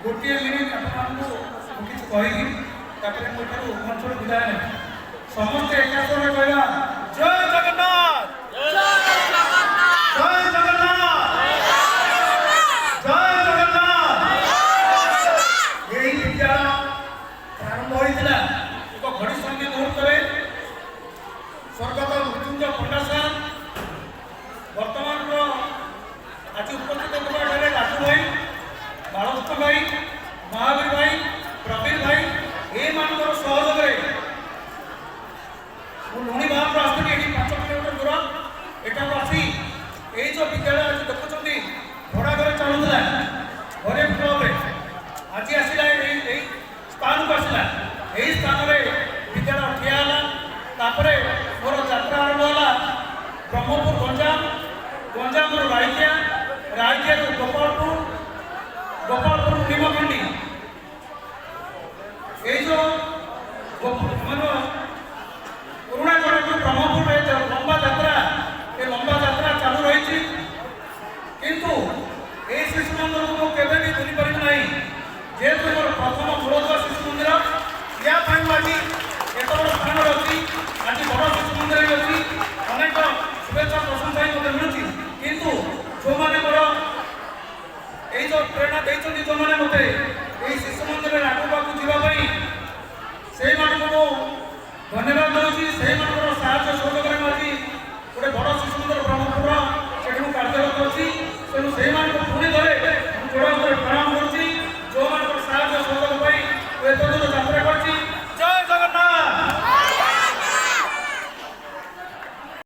गोटे मिनिट आपको किसी कहि तापर मोठू मंचर विदाय नहीं समस्त एक कहवा जय जगन्नाथ जय जगन्नाथ जय जगन्नाथ यही विद्यालय प्रारंभ होता एक घड़ी संधि मुहूर्त स्वर्गत मृत्युंजय पंडा सार वर्तमान आज उपस्थित राजू भाई बालकृष्ण भाई महावीर भाई प्रवीण भाई ये सहयोग लुणी बाहर आसती 5 किलोमीटर दूर एटा आसी ये जो विद्यालय आज देखुं भड़ा घर चलूला घरे क्लब आज आसला स्थान को आसला यही स्थान में विद्यालय ठियाला मोर यात्रा आरंभ है ब्रह्मपुर गंजाम गंजाम रायकिया रायकिया गोपालपुर निमखंडी ये जो पुराणा गढ़ ब्रह्मपुर लंबा यात्रा चालू रही किंतु ये शिशु मंदिर को केवे भी भूली पारि ना जेहेतु मोर प्रथम मूलदुआ शिशु मंदिर या आज एत बड़ स्थान अच्छी आज बड़ शिशु मंदिर अच्छी अनेक शुभेच्छा प्रशंसा ही मतलब मिलूँ किंतु जो मैंने मोर ये जो प्रेरणा देते जो मैंने मत शिशु मंदिर आगे जावाई से धन्यवाद दूसरी से सहयोग सहयोग आज गोटे बड़